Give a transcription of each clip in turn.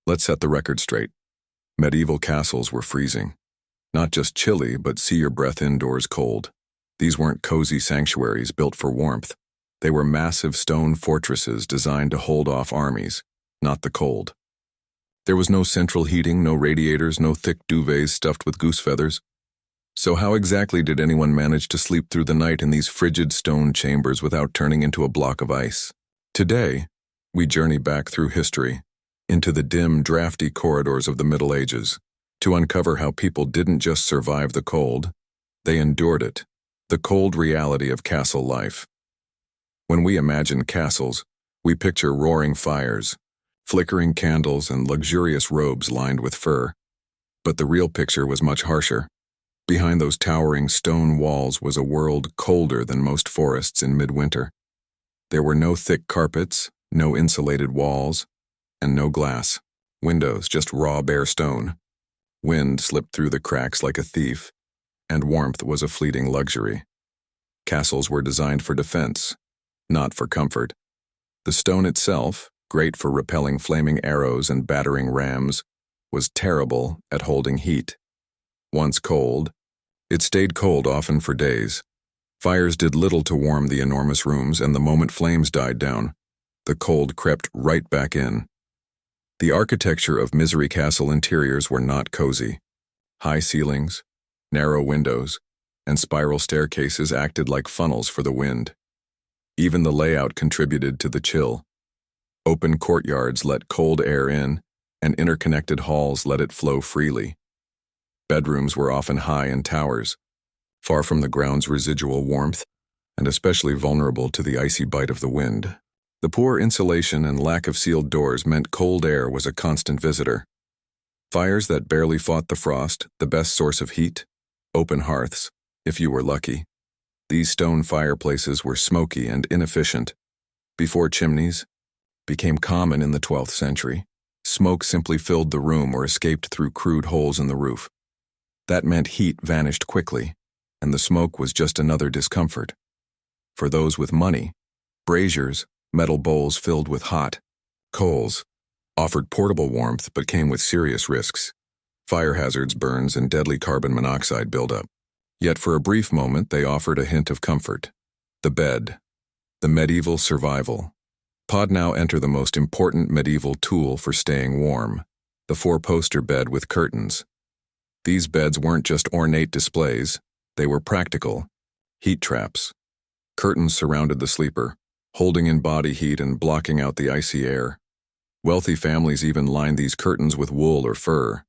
Let's set the record straight. Medieval castles were freezing. Not just chilly, but see your breath indoors cold. These weren't cozy sanctuaries built for warmth. They were massive stone fortresses designed to hold off armies, not the cold. There was no central heating, no radiators, no thick duvets stuffed with goose feathers. So how exactly did anyone manage to sleep through the night in these frigid stone chambers without turning into a block of ice? Today, we journey back through history, into the dim, drafty corridors of the Middle Ages, to uncover how people didn't just survive the cold, they endured it, the cold reality of castle life. When we imagine castles, we picture roaring fires, flickering candles, and luxurious robes lined with fur. But the real picture was much harsher. Behind those towering stone walls was a world colder than most forests in midwinter. There were no thick carpets, no insulated walls, and no glass. Windows, just raw bare stone. Wind slipped through the cracks like a thief, and warmth was a fleeting luxury. Castles were designed for defense, not for comfort. The stone itself, great for repelling flaming arrows and battering rams, was terrible at holding heat. Once cold, it stayed cold often for days. Fires did little to warm the enormous rooms, and the moment flames died down, the cold crept right back in. The architecture of Misery Castle interiors were not cozy. High ceilings, narrow windows, and spiral staircases acted like funnels for the wind. Even the layout contributed to the chill. Open courtyards let cold air in, and interconnected halls let it flow freely. Bedrooms were often high in towers, far from the ground's residual warmth, and especially vulnerable to the icy bite of the wind. The poor insulation and lack of sealed doors meant cold air was a constant visitor. Fires that barely fought the frost, the best source of heat, open hearths, if you were lucky. These stone fireplaces were smoky and inefficient. Before chimneys became common in the 12th century, smoke simply filled the room or escaped through crude holes in the roof. That meant heat vanished quickly, and the smoke was just another discomfort. For those with money, braziers, metal bowls filled with hot coals, offered portable warmth but came with serious risks. Fire hazards, burns, and deadly carbon monoxide buildup. Yet for a brief moment they offered a hint of comfort. The bed. The medieval survival. Pod now enter the most important medieval tool for staying warm. The four-poster bed with curtains. These beds weren't just ornate displays, they were practical. Heat traps. Curtains surrounded the sleeper, holding in body heat and blocking out the icy air. Wealthy families even lined these curtains with wool or fur.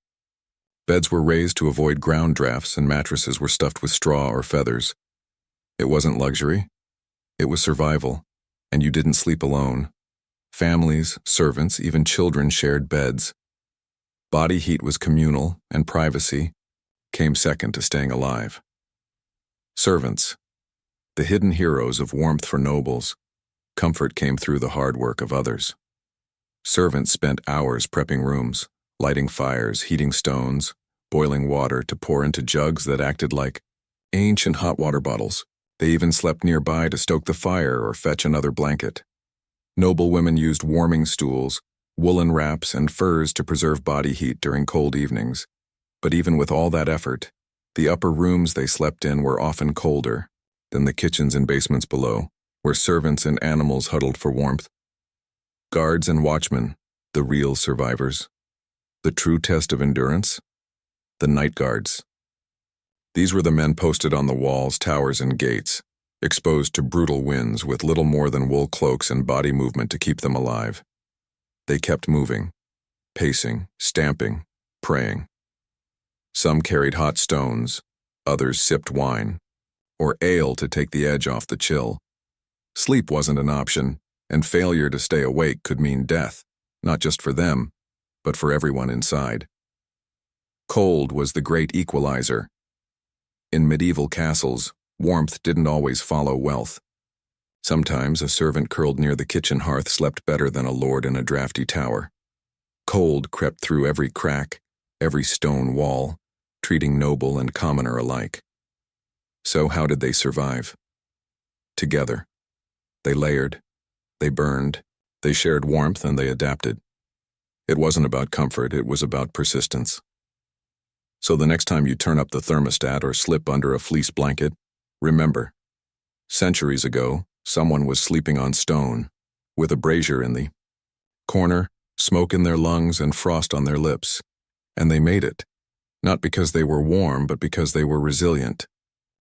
Beds were raised to avoid ground drafts, and mattresses were stuffed with straw or feathers. It wasn't luxury. It was survival, and you didn't sleep alone. Families, servants, even children shared beds. Body heat was communal, and privacy came second to staying alive. Servants, the hidden heroes of warmth for nobles. Comfort came through the hard work of others. Servants spent hours prepping rooms, lighting fires, heating stones, boiling water to pour into jugs that acted like ancient hot water bottles. They even slept nearby to stoke the fire or fetch another blanket. Noble women used warming stools, woolen wraps, and furs to preserve body heat during cold evenings. But even with all that effort, the upper rooms they slept in were often colder than the kitchens and basements below, where servants and animals huddled for warmth. Guards and watchmen, the real survivors. The true test of endurance? The night guards. These were the men posted on the walls, towers, and gates, exposed to brutal winds with little more than wool cloaks and body movement to keep them alive. They kept moving, pacing, stamping, praying. Some carried hot stones, others sipped wine, or ale to take the edge off the chill. Sleep wasn't an option, and failure to stay awake could mean death, not just for them, but for everyone inside. Cold was the great equalizer. In medieval castles, warmth didn't always follow wealth. Sometimes a servant curled near the kitchen hearth slept better than a lord in a drafty tower. Cold crept through every crack, every stone wall, treating noble and commoner alike. So how did they survive? Together. They layered, they burned, they shared warmth, and they adapted. It wasn't about comfort, it was about persistence. So the next time you turn up the thermostat or slip under a fleece blanket, remember, centuries ago, someone was sleeping on stone, with a brazier in the corner, smoke in their lungs and frost on their lips. And they made it, not because they were warm, but because they were resilient.